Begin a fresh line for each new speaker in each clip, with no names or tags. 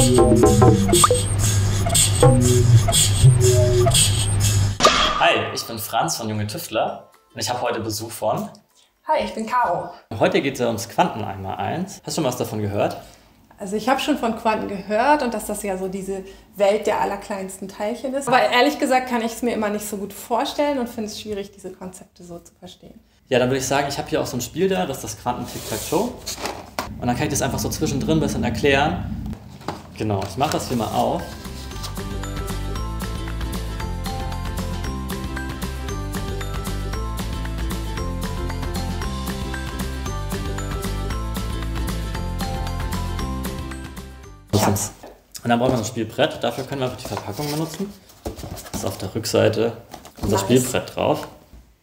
Hi, ich bin Franz von Junge Tüftler und ich habe heute Besuch von...
Hi, ich bin Caro.
Heute geht es ja ums Quanteneinmaleins. Hast du schon was davon gehört?
Also ich habe schon von Quanten gehört und dass das ja so diese Welt der allerkleinsten Teilchen ist. Aber ehrlich gesagt kann ich es mir immer nicht so gut vorstellen und finde es schwierig, diese Konzepte so zu verstehen.
Ja, dann würde ich sagen, ich habe hier auch so ein Spiel da, das ist das Quanten-Tic-Tac-Toe. Und dann kann ich das einfach so zwischendrin ein bisschen erklären. Genau, ich mache das hier mal auf. Und dann brauchen wir ein Spielbrett. Dafür können wir einfach die Verpackung benutzen. Das ist auf der Rückseite unser Spielbrett drauf.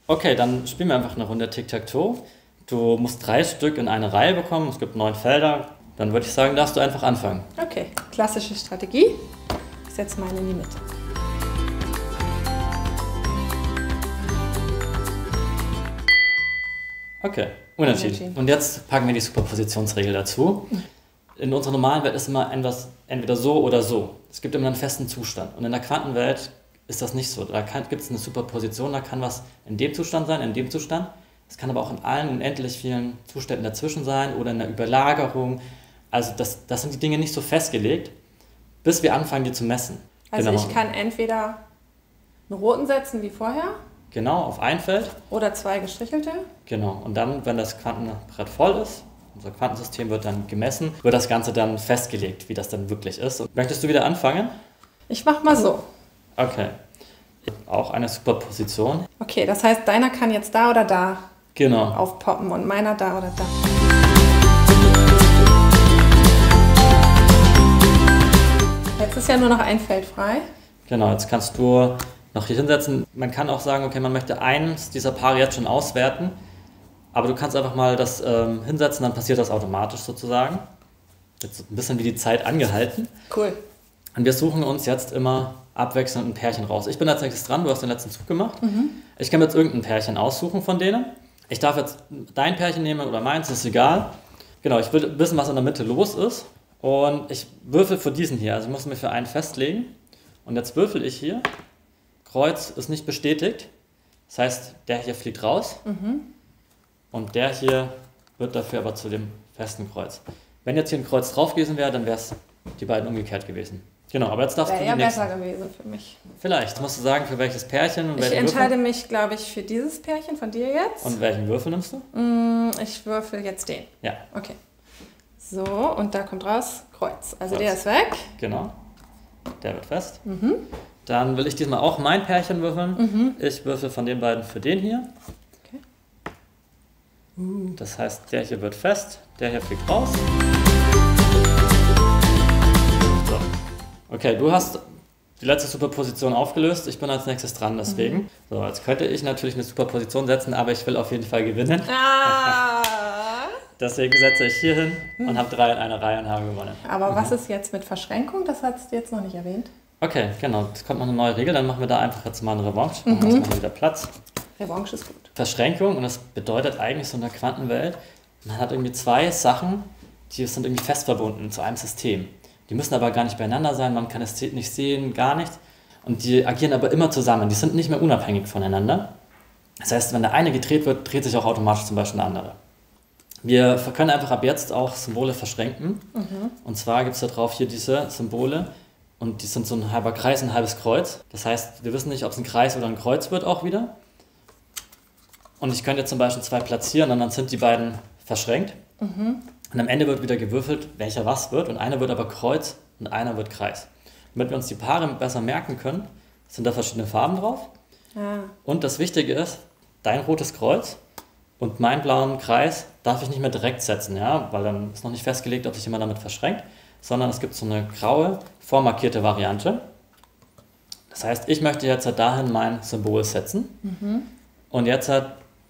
Okay, dann spielen wir einfach eine Runde Tic-Tac-Toe. Du musst 3 Stück in eine Reihe bekommen. Es gibt 9 Felder. Dann würde ich sagen, darfst du einfach anfangen.
Okay, klassische Strategie. Ich setze meine in die Mitte.
Okay, unentschieden. Und jetzt packen wir die Superpositionsregel dazu. In unserer normalen Welt ist immer entweder so oder so. Es gibt immer einen festen Zustand. Und in der Quantenwelt ist das nicht so. Da gibt es eine Superposition, da kann was in dem Zustand sein, in dem Zustand. Es kann aber auch in allen unendlich vielen Zuständen dazwischen sein oder in der Überlagerung. Also das sind die Dinge nicht so festgelegt, bis wir anfangen, die zu messen.
Also ich kann entweder einen roten setzen wie vorher.
Genau, auf ein Feld.
Oder 2 gestrichelte.
Genau, und dann, wenn das Quantenbrett voll ist, unser Quantensystem wird dann gemessen, wird das Ganze dann festgelegt, wie das dann wirklich ist. Und möchtest du wieder anfangen?
Ich mach mal so.
Okay. Auch eine Superposition.
Okay, das heißt, deiner kann jetzt da oder da aufpoppen und meiner da oder da. Jetzt ist ja nur noch ein Feld frei.
Genau, jetzt kannst du noch hier hinsetzen. Man kann auch sagen, okay, man möchte eins dieser Paare jetzt schon auswerten. Aber du kannst einfach mal das hinsetzen, dann passiert das automatisch sozusagen. Jetzt ein bisschen wie die Zeit angehalten.
Cool.
Und wir suchen uns jetzt immer abwechselnd ein Pärchen raus. Ich bin als nächstes dran, du hast den letzten Zug gemacht. Ich kann mir jetzt irgendein Pärchen aussuchen von denen. Ich darf jetzt dein Pärchen nehmen oder meins, ist egal. Genau, ich will wissen, was in der Mitte los ist. Und ich würfel für diesen hier, also ich muss mir für einen festlegen. Und jetzt würfel ich hier. Kreuz ist nicht bestätigt. Das heißt, der hier fliegt raus. Und der hier wird dafür aber zu dem festen Kreuz. Wenn jetzt hier ein Kreuz drauf gewesen wäre, dann wäre es die beiden umgekehrt gewesen. Genau, aber jetzt darfst du die nächsten.
Wäre ja besser gewesen für mich.
Vielleicht. Musst du sagen, für welches Pärchen und
ich entscheide mich, glaube ich, für dieses Pärchen von dir jetzt.
Und welchen Würfel nimmst du?
Ich würfel jetzt den.
Ja.
Okay. So, und da kommt raus Kreuz. Also der ist weg.
Genau. Der wird fest. Dann will ich diesmal auch mein Pärchen würfeln. Ich würfel von den beiden für den hier.
Okay.
Das heißt, der hier wird fest, der hier fliegt raus. So. Okay, du hast die letzte Superposition aufgelöst. Ich bin als nächstes dran, deswegen. So, jetzt könnte ich natürlich eine Superposition setzen, aber ich will auf jeden Fall gewinnen. Deswegen setze ich hier hin und habe 3 in einer Reihe und habe gewonnen.
Aber was ist jetzt mit Verschränkung? Das hast du jetzt noch nicht erwähnt.
Okay, genau. Jetzt kommt noch eine neue Regel. Dann machen wir da einfach jetzt mal eine Revanche. Dann machen wir wieder Platz.
Revanche ist gut.
Verschränkung, und das bedeutet eigentlich so in der Quantenwelt, man hat irgendwie 2 Sachen, die sind irgendwie fest verbunden zu einem System. Die müssen aber gar nicht beieinander sein, man kann es nicht sehen, gar nichts. Und die agieren aber immer zusammen. Die sind nicht mehr unabhängig voneinander. Das heißt, wenn der eine gedreht wird, dreht sich auch automatisch zum Beispiel der andere. Wir können einfach ab jetzt auch Symbole verschränken. Und zwar gibt es da drauf hier diese Symbole. Und die sind so ein halber Kreis, ein halbes Kreuz. Das heißt, wir wissen nicht, ob es ein Kreis oder ein Kreuz wird auch wieder. Und ich könnte jetzt zum Beispiel 2 platzieren und dann sind die beiden verschränkt. Und am Ende wird wieder gewürfelt, welcher was wird. Und einer wird aber Kreuz und einer wird Kreis. Damit wir uns die Paare besser merken können, sind da verschiedene Farben drauf. Und das Wichtige ist, dein rotes Kreuz und meinen blauen Kreis darf ich nicht mehr direkt setzen, ja? Weil dann ist noch nicht festgelegt, ob sich jemand damit verschränkt. Sondern es gibt so eine graue, vormarkierte Variante. Das heißt, ich möchte jetzt dahin mein Symbol setzen. Und jetzt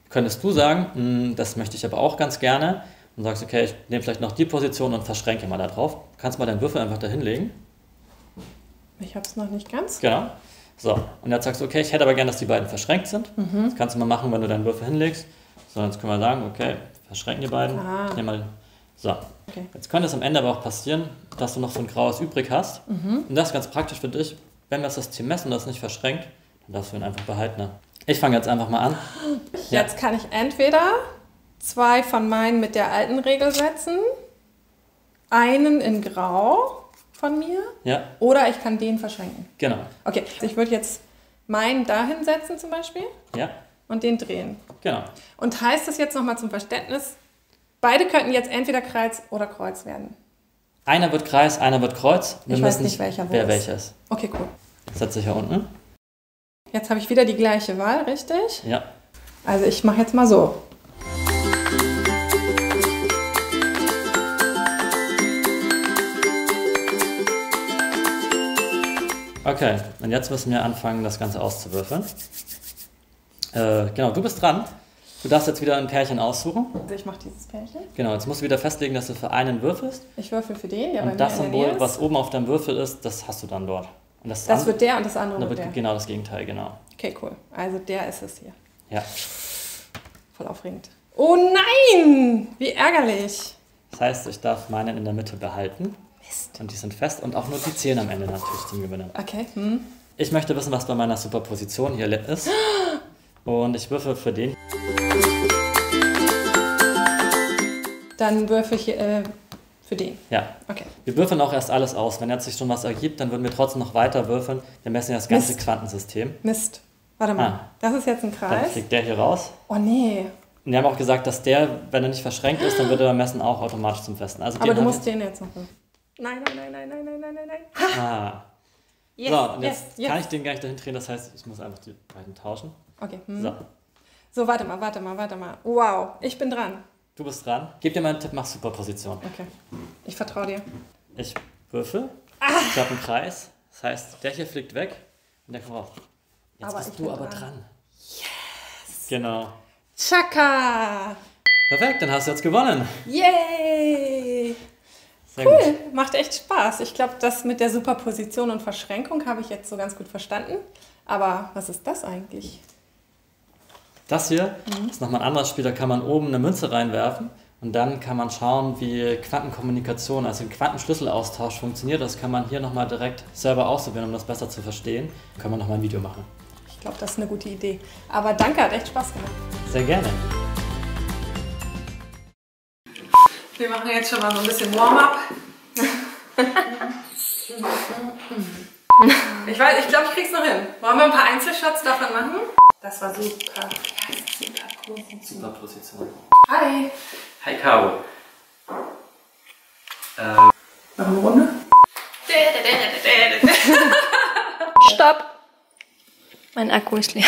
könntest du sagen, das möchte ich aber auch ganz gerne. Und sagst, okay, ich nehme vielleicht noch die Position und verschränke mal da drauf. Du kannst mal deinen Würfel einfach da hinlegen.
Ich habe es noch nicht ganz.
Genau. So, und jetzt sagst du, okay, ich hätte aber gerne, dass die beiden verschränkt sind. Das kannst du mal machen, wenn du deinen Würfel hinlegst. So, jetzt können wir sagen, okay, verschränken die beiden. Ich nehme mal So,
Okay.
jetzt könnte es am Ende aber auch passieren, dass du noch so ein graues übrig hast. Und das ist ganz praktisch für dich. Wenn wir das System messen und das nicht verschränkt, dann darfst du ihn einfach behalten. Ne? Ich fange jetzt einfach mal an.
Jetzt kann ich entweder 2 von meinen mit der alten Regel setzen, einen in Grau von mir,
Ja,
oder ich kann den verschränken.
genau.
Okay, ich würde jetzt meinen dahin setzen zum Beispiel
Ja,
und den drehen.
genau.
Und heißt das jetzt nochmal zum Verständnis, beide könnten jetzt entweder Kreuz oder Kreuz werden.
Einer wird Kreis, einer wird Kreuz. Wir
Ich weiß
wissen
nicht, welcher wo
wer
ist.
welcher ist.
Okay, cool.
Setze ich hier unten.
Jetzt habe ich wieder die gleiche Wahl, richtig?
Ja,
Also ich mache jetzt mal so.
okay. Und jetzt müssen wir anfangen, das Ganze auszuwürfeln. Genau, du bist dran. Du darfst jetzt wieder ein Pärchen aussuchen.
Also ich mache dieses Pärchen.
Genau, jetzt musst du wieder festlegen, dass du für einen würfelst.
Ich würfel für den, der bei mir
Und das
in der Nähe
Symbol,
ist.
was oben auf deinem Würfel ist, das hast du dann dort. Und
Das
andere-
wird der und das andere
dann
wird
wird
der.
genau das Gegenteil, genau.
Okay, cool. Also der ist es hier.
Ja.
Voll aufregend. Oh nein! Wie ärgerlich.
Das heißt, ich darf meinen in der Mitte behalten.
Mist.
Und die sind fest und auch nur die zählen am Ende natürlich zum Gewinnen.
Okay.
Ich möchte wissen, was bei meiner Superposition hier ist. Und ich würfel für den.
Dann würfel ich für den.
Ja.
Okay.
Wir würfeln auch erst alles aus. Wenn jetzt sich schon was ergibt, dann würden wir trotzdem noch weiter würfeln. Wir messen ja das ganze
Mist.
Quantensystem.
Mist. Warte mal.
Ah.
Das ist jetzt ein
Dann
Kreis.
fliegt der hier raus.
Oh nee.
Und wir haben auch gesagt, dass der, wenn er nicht verschränkt ist, dann wird er beim Messen auch automatisch zum Festen. Also
Aber
den
du
hat-
musst den jetzt noch würfeln. Nein, nein, nein, nein, nein, nein, nein, nein, nein.
Ah.
Yes,
So, und jetzt
yes,
kann
yes.
ich den gar nicht dahin drehen. Das heißt, ich muss einfach die beiden tauschen.
Okay.
So,
So, warte mal. Wow, ich bin dran.
du bist dran. Gib dir mal einen Tipp, mach Superposition.
Okay. Ich vertraue dir.
Ich würfel. Ich habe einen Kreis. Das heißt, der hier fliegt weg und der kommt raus. Jetzt
Aber
bist
ich
du
bin
aber
dran.
dran. Yes! Genau.
Chaka!
Perfekt, dann hast du jetzt gewonnen.
Yay!
Sehr gut.
Cool, macht echt Spaß. Ich glaube, das mit der Superposition und Verschränkung habe ich jetzt so ganz gut verstanden. Aber was ist das eigentlich?
Das hier ist nochmal ein anderes Spiel. Da kann man oben eine Münze reinwerfen und dann kann man schauen, wie Quantenkommunikation, also ein Quantenschlüsselaustausch funktioniert. Das kann man hier nochmal direkt selber ausprobieren, um das besser zu verstehen. Dann kann man nochmal ein Video machen.
Ich glaube, das ist eine gute Idee. Aber danke, hat echt Spaß gemacht.
Sehr gerne.
Wir machen jetzt schon mal so ein bisschen Warm-up. Ich glaube, ich krieg's noch hin. Wollen wir ein paar Einzelshots davon machen? Das war super. Superposition.
Superposition.
Hi.
Hi Caro.
Noch eine Runde?
Stopp! Mein Akku ist leer.